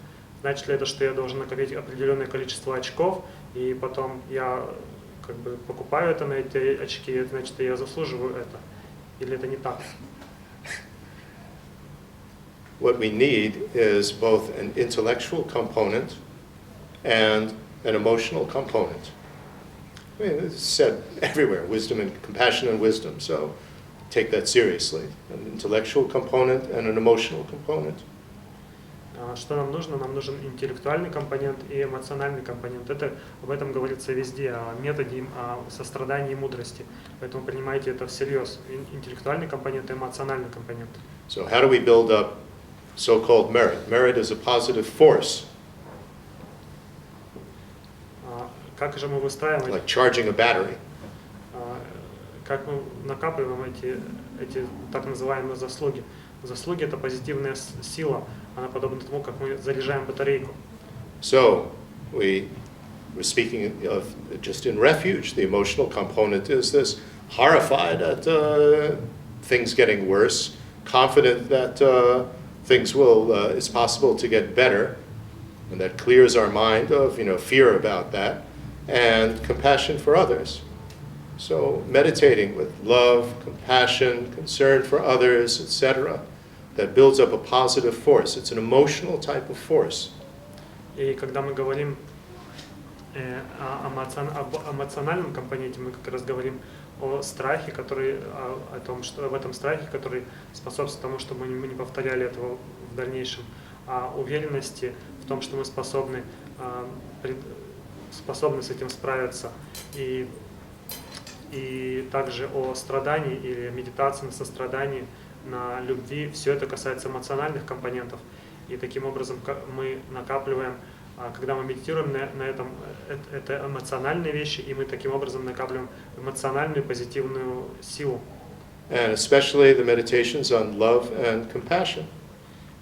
Speaker 2: Значит ли это, что я должен накопить определенное количество очков, и потом я как бы покупаю это на эти очки, значит, я заслуживаю это? Или это не так?
Speaker 1: What we need is both an intellectual component and an emotional component. I mean, it's said everywhere, wisdom and compassion and wisdom, so take that seriously. An intellectual component and an emotional component.
Speaker 2: Что нам нужно? Нам нужен интеллектуальный компонент и эмоциональный компонент. Об этом говорится везде, о методе, о сострадании и мудрости. Поэтому принимайте это всерьез. Интеллектуальный компонент и эмоциональный компонент.
Speaker 1: So how do we build up so-called merit? Merit is a positive force.
Speaker 2: Как же мы выстраиваем?
Speaker 1: Like charging a battery.
Speaker 2: Как мы накапливаем эти так называемые заслуги? Заслуги — это позитивная сила. Она подобна тому, как мы заряжаем батарейку.
Speaker 1: So we're speaking of just in refuge. The emotional component is this: horrified at things getting worse, confident that things it's possible to get better, and that clears our mind of fear about that, and compassion for others. So meditating with love, compassion, concern for others, etc., that builds up a positive force. It's an emotional type of force.
Speaker 2: И когда мы говорим Об эмоциональном компоненте мы как раз говорим о страхе, который, о том, что в этом страхе, который способствует тому, чтобы мы не повторяли этого в дальнейшем, о уверенности в том, что мы способны с этим справиться, и также о страдании или медитации на сострадании, на любви. Все это касается эмоциональных компонентов, и таким образом мы накапливаем, когда мы медитируем на этом, это эмоциональные вещи, и мы таким образом накапливаем эмоциональную позитивную силу.
Speaker 1: And especially the meditations on love and compassion.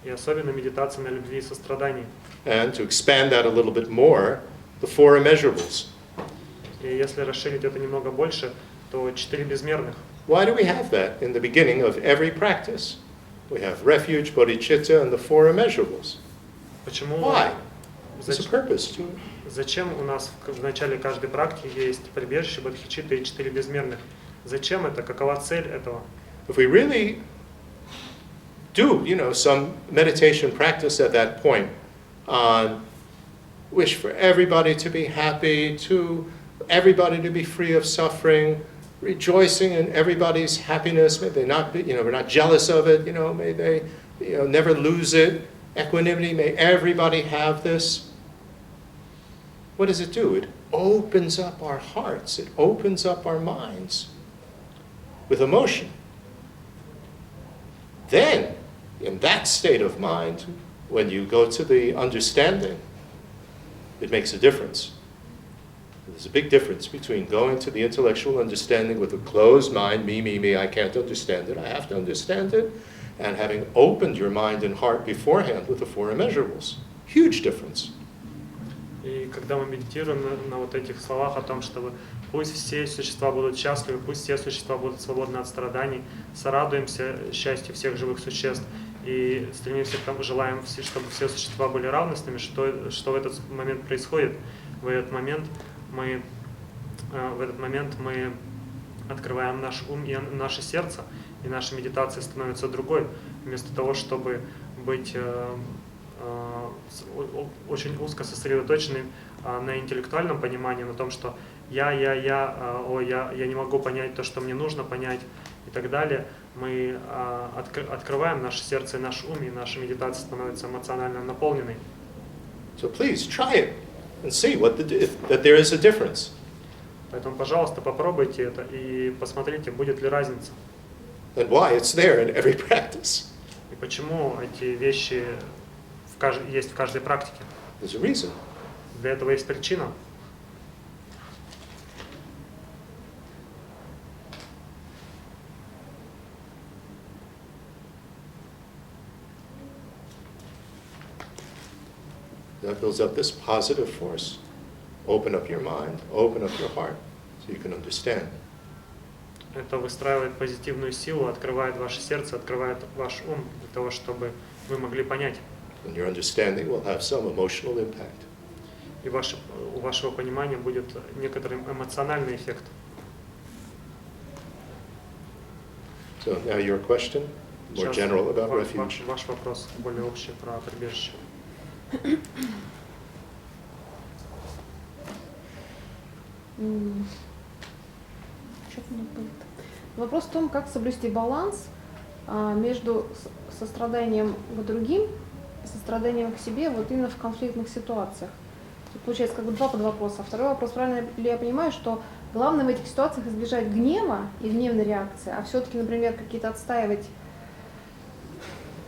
Speaker 2: И особенно медитация на любви и сострадании.
Speaker 1: And to expand that a little bit more, the four immeasurables.
Speaker 2: И если расширить это немного больше, то 4 безмерных.
Speaker 1: Why do we have that in the beginning of every practice? We have refuge, bodhicitta, and the four immeasurables.
Speaker 2: Почему?
Speaker 1: Why? There's a purpose to it.
Speaker 2: Зачем у нас в начале каждой практики есть прибежище, бодхичитта и 4 безмерных? Зачем это? Какова цель этого?
Speaker 1: If we really do, some meditation practice at that point on wish for everybody to be happy, to everybody to be free of suffering, rejoicing in everybody's happiness, may they not be, we're not jealous of it, may they, never lose it, equanimity, may everybody have this. What does it do? It opens up our hearts, it opens up our minds with emotion. Then, in that state of mind, when you go to the understanding, it makes a difference. There's a big difference between going to the intellectual understanding with a closed mind, me, I can't understand it, I have to understand it, and having opened your mind and heart beforehand with the four immeasurables. Huge difference.
Speaker 2: И когда мы медитируем на вот этих словах о том, чтобы пусть все существа будут счастливы, пусть все существа будут свободны от страданий, сорадуемся счастью всех живых существ и стремимся к тому, желаем, чтобы все существа были равностными, что в этот момент происходит? В этот момент мы открываем наш ум и наше сердце, и наша медитация становится другой. Вместо того, чтобы быть очень узко сосредоточенным на интеллектуальном понимании, на том, что я не могу понять то, что мне нужно понять и так далее, мы открываем наше сердце и наш ум, и наша медитация становится эмоционально наполненной.
Speaker 1: So please try it and see that there is a difference.
Speaker 2: Поэтому, пожалуйста, попробуйте это и посмотрите, будет ли разница.
Speaker 1: And why it's there in every practice.
Speaker 2: И почему эти вещи есть в каждой практике.
Speaker 1: There's a reason.
Speaker 2: Для этого есть причина.
Speaker 1: That builds up this positive force. Open up your mind, open up your heart, so you can understand.
Speaker 2: Это выстраивает позитивную силу, открывает ваше сердце, открывает ваш ум для того, чтобы вы могли понять.
Speaker 1: And your understanding will have some emotional impact.
Speaker 2: И у вашего понимания будет некоторый эмоциональный эффект.
Speaker 1: So now your question, more general about refuge.
Speaker 2: Ваш вопрос более общий про прибежище.
Speaker 3: Вопрос в том, как соблюсти баланс между состраданием к другим и состраданием к себе вот именно в конфликтных ситуациях. Тут получается как бы два подвопроса. Второй вопрос, правильно ли я понимаю, что главное в этих ситуациях избежать гнева и гневной реакции, а все-таки, например, какие-то отстаивать,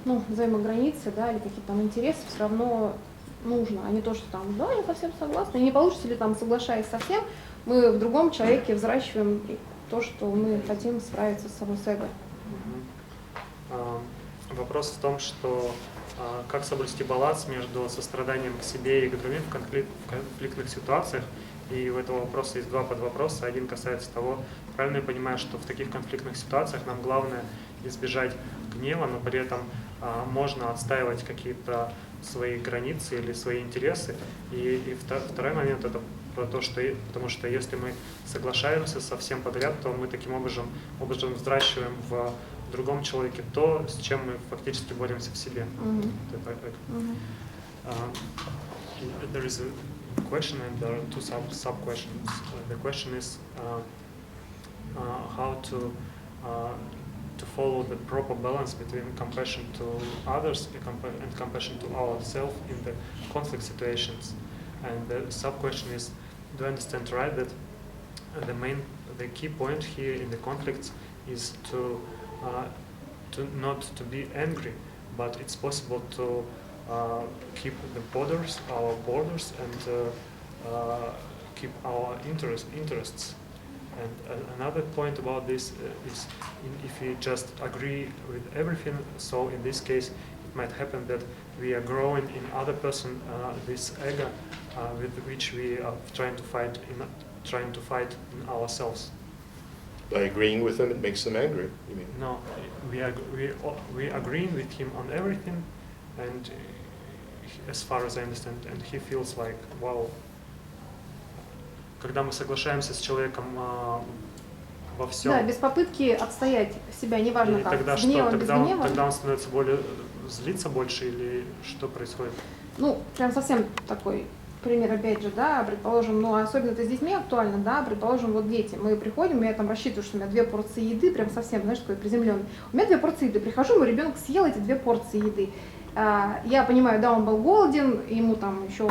Speaker 3: назовем их границы, да, или какие-то там интересы все равно нужно, а не то, что там, да, я совсем согласна, и не получится ли там, соглашаясь со всем, мы в другом человеке взращиваем то, что мы хотим справиться с собой, с эго.
Speaker 2: Вопрос в том, что как соблюсти баланс между состраданием к себе и к другим в конфликтных ситуациях. И у этого вопроса есть два подвопроса. Один касается того, правильно я понимаю, что в таких конфликтных ситуациях нам главное избежать гнева, но при этом можно отстаивать какие-то свои границы или свои интересы. И второй момент это про то, что потому что если мы соглашаемся со всем подряд, то мы таким образом взращиваем в другом человеке то, с чем мы фактически боремся в себе. question, and there are two sub-questions. The question is how to follow the proper balance between compassion to others and compassion to ourselves in the conflict situations. And the sub-question is, do I understand right that the key point here in the conflicts is to not to be angry, but it's possible to keep our borders, and keep our interests. And another point about this is if we just agree with everything, so in this case it might happen that we are growing in other person this ego with which we are trying to fight in ourselves.
Speaker 1: By agreeing with them, it makes them angry, you mean?
Speaker 2: No, we agreeing with him on everything, and as far as I understand, and he feels like, wow. Когда мы соглашаемся с человеком во всем.
Speaker 3: Да, без попытки отстоять себя, неважно как.
Speaker 2: Тогда
Speaker 3: с
Speaker 2: что?
Speaker 3: гневом, без гнева.
Speaker 2: Тогда он становится злиться больше, или что происходит?
Speaker 3: Ну, прям совсем такой пример, опять же, да, предположим, ну, особенно это с детьми актуально, да, предположим, вот дети, мы приходим, я там рассчитываю, что у меня 2 порции еды, прям совсем, знаешь, такой приземленный. У меня 2 порции еды, прихожу, мой ребенок съел эти 2 порции еды. Я понимаю, да, он был голоден, ему там еще...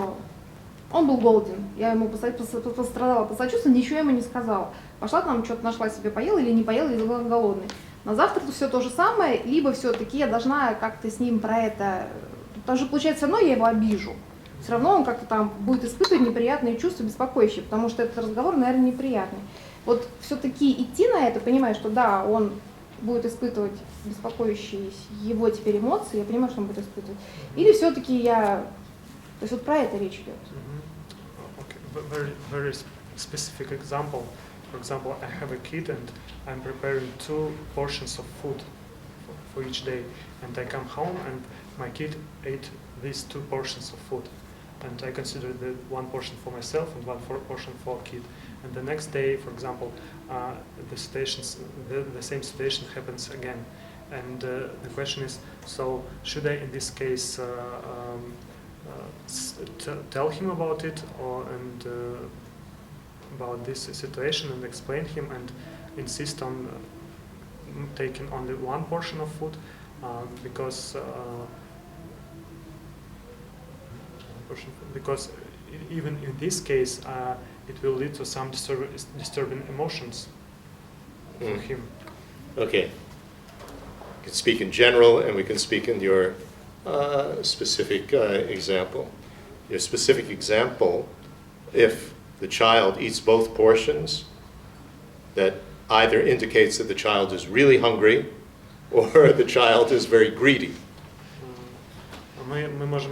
Speaker 3: Он был голоден, я ему пострадала, посочувствовала, ничего ему не сказала. Пошла там, что-то нашла себе, поела или не поела, или была голодный. На завтра все то же самое, либо все-таки я должна как-то с ним про это... Потому что, получается, все равно я его обижу. Все равно он как-то там будет испытывать неприятные чувства, беспокоящие, потому что этот разговор, наверное, неприятный. Вот все-таки идти на это, понимая, что да, он будет испытывать беспокоящие его теперь эмоции, я понимаю, что он будет испытывать. Или все-таки я... То есть вот про это речь идет.
Speaker 2: Okay. Very specific example. For example, I have a kid and I'm preparing 2 portions of food for each day. And I come home and my kid ate these 2 portions of food. And I consider the 1 portion for myself and 1 portion for kid. And the next day, for example, the same situation happens again. And the question is, so should I in this case tell him about it, and about this situation, and explain him, and insist on taking only 1 portion of food, because even in this case it will lead to some disturbing emotions for him.
Speaker 1: Okay. We can speak in general, and we can speak in your specific example. Your specific example, if the child eats both portions, that either indicates that the child is really hungry or the child is very greedy.
Speaker 2: Мы можем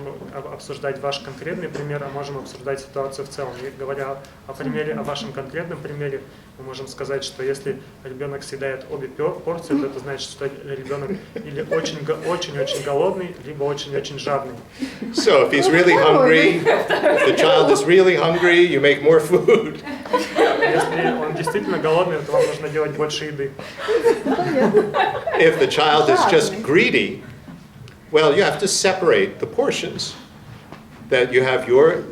Speaker 2: обсуждать ваш конкретный пример, а можем обсуждать ситуацию в целом. И говоря о вашем конкретном примере, мы можем сказать, что если ребенок съедает обе порции, то это значит, что ребенок или очень-очень голодный, либо очень-очень жадный.
Speaker 1: So if he's really hungry, if the child is really hungry, you make more food.
Speaker 2: Если он действительно голодный, то вам нужно делать больше еды.
Speaker 1: If the child is just greedy, well, you have to separate the portions. That you have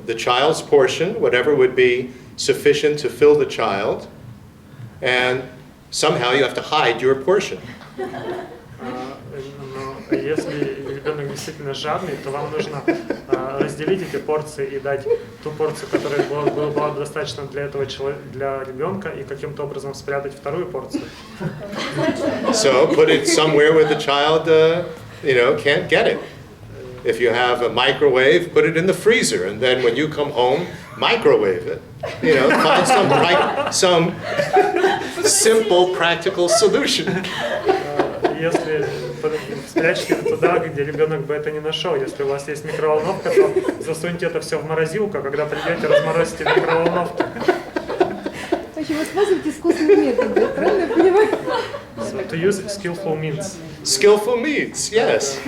Speaker 1: the child's portion, whatever would be sufficient to fill the child, and somehow you have to hide your portion.
Speaker 2: Но если ребенок действительно жадный, то вам нужно разделить эти порции и дать ту порцию, которая была достаточно для ребенка, и каким-то образом спрятать вторую порцию.
Speaker 1: So put it somewhere where the child can't get it. If you have a microwave, put it in the freezer, and then when you come home, microwave it. Find some simple, practical solution.
Speaker 2: Если спрячьте это туда, где ребенок бы это не нашел. Если у вас есть микроволновка, то засуньте это все в морозилку, а когда придете, разморозите в микроволновке.
Speaker 3: В общем, используйте искусственные методы, правильно я понимаю?
Speaker 2: To use skillful means.
Speaker 1: Skillful means, yes.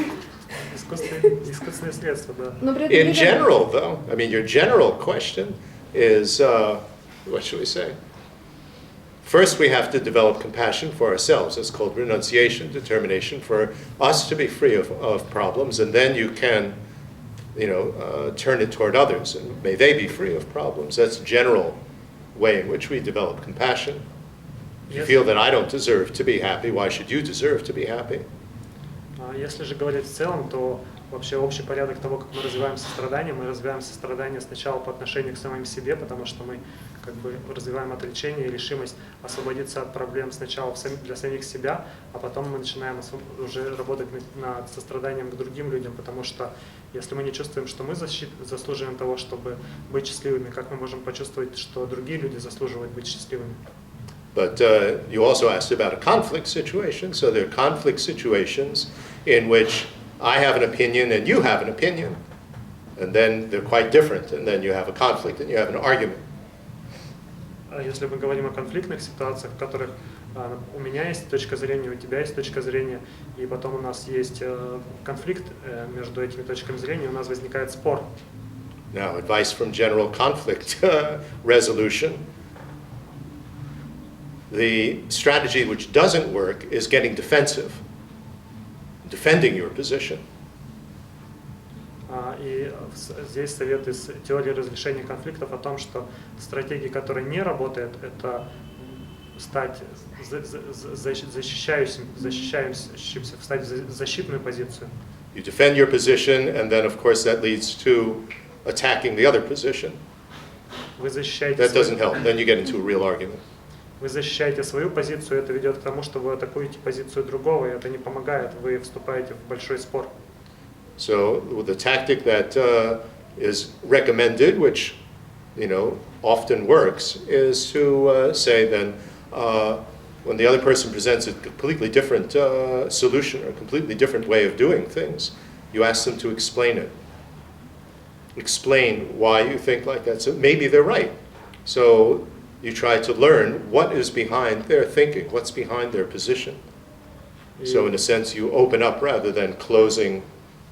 Speaker 2: Искусственные средства, да.
Speaker 1: In general, though, I mean, your general question is, what should we say? First, we have to develop compassion for ourselves. It's called renunciation, determination for us to be free of problems, and then you can turn it toward others, and may they be free of problems. That's a general way in which we develop compassion. If you feel that I don't deserve to be happy, why should you deserve to be happy?
Speaker 2: Если же говорить в целом, то вообще общий порядок того, как мы развиваем сострадание сначала по отношению к самим себе, потому что мы как бы развиваем отречение и решимость освободиться от проблем сначала для самих себя, а потом мы начинаем уже работать над состраданием к другим людям, потому что если мы не чувствуем, что мы заслуживаем того, чтобы быть счастливыми, как мы можем почувствовать, что другие люди заслуживают быть счастливыми?
Speaker 1: But you also asked about a conflict situation. So there are conflict situations in which I have an opinion and you have an opinion. And then they're quite different. And then you have a conflict and you have an argument.
Speaker 2: Если мы говорим о конфликтных ситуациях, в которых у меня есть точка зрения, у тебя есть точка зрения, и потом у нас есть конфликт между этими точками зрения, у нас возникает спор.
Speaker 1: Now, advice from general conflict resolution. The strategy which doesn't work is getting defensive, defending your position.
Speaker 2: И здесь совет из теории разрешения конфликтов о том, что стратегия, которая не работает, это стать защищающимся, встать в защитную позицию.
Speaker 1: You defend your position, and then, of course, that leads to attacking the other position.
Speaker 2: Вы защищаете
Speaker 1: That doesn't help. Then you get into a real argument.
Speaker 2: Вы защищаете свою позицию, это ведет к тому, что вы атакуете позицию другого, и это не помогает, вы вступаете в большой спор.
Speaker 1: So the tactic that is recommended, which often works, is to say then when the other person presents a completely different solution or a completely different way of doing things, you ask them to explain it. Explain why you think like that. So maybe they're right. So you try to learn what is behind their thinking, what's behind their position. So in a sense, you open up rather than closing,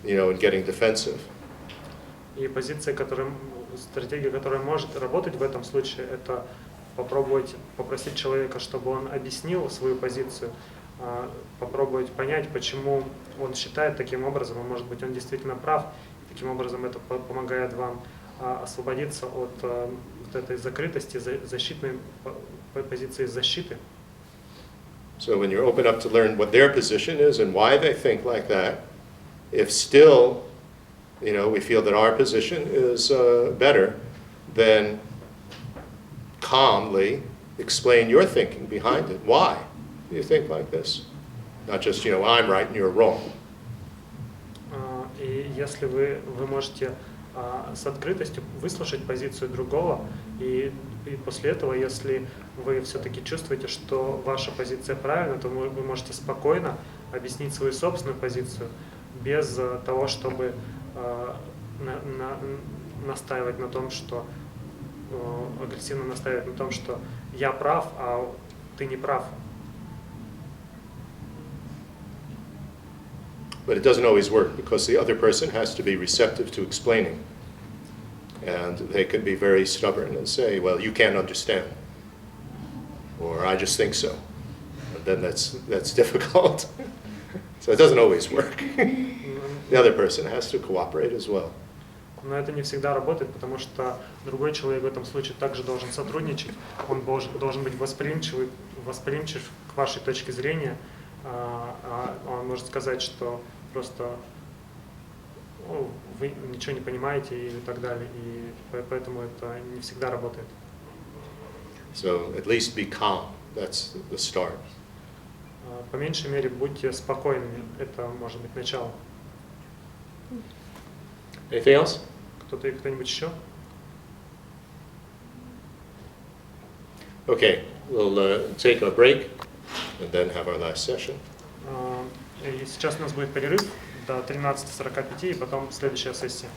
Speaker 1: and getting defensive.
Speaker 2: И стратегия, которая может работать в этом случае, это попросить человека, чтобы он объяснил свою позицию, попробовать понять, почему он считает таким образом, и может быть он действительно прав. Таким образом это помогает вам освободиться от этой закрытости, защитной позиции защиты.
Speaker 1: So when you're open up to learn what their position is and why they think like that, if still, we feel that our position is better, then calmly explain your thinking behind it. Why do you think like this? Not just, I'm right and you're wrong.
Speaker 2: И если вы можете с открытостью выслушать позицию другого, и после этого, если вы все-таки чувствуете, что ваша позиция правильна, то вы можете спокойно объяснить свою собственную позицию, без того, чтобы настаивать на том, что агрессивно настаивать на том, что я прав, а ты не прав.
Speaker 1: But it doesn't always work because the other person has to be receptive to explaining. And they can be very stubborn and say, well, you can't understand. Or I just think so. And then that's difficult. So it doesn't always work. The other person has to cooperate as well.
Speaker 2: Но это не всегда работает, потому что другой человек в этом случае также должен сотрудничать. Он должен быть восприимчив к вашей точке зрения. Он может сказать, что просто вы ничего не понимаете и так далее. И поэтому это не всегда работает.
Speaker 1: So at least be calm. That's the start.
Speaker 2: По меньшей мере будьте спокойными. Это может быть начало.
Speaker 1: Anything else?
Speaker 2: Кто-нибудь еще?
Speaker 1: Okay, we'll take a break and then have our last session.
Speaker 2: И сейчас у нас будет перерыв до 13:45, и потом следующая сессия.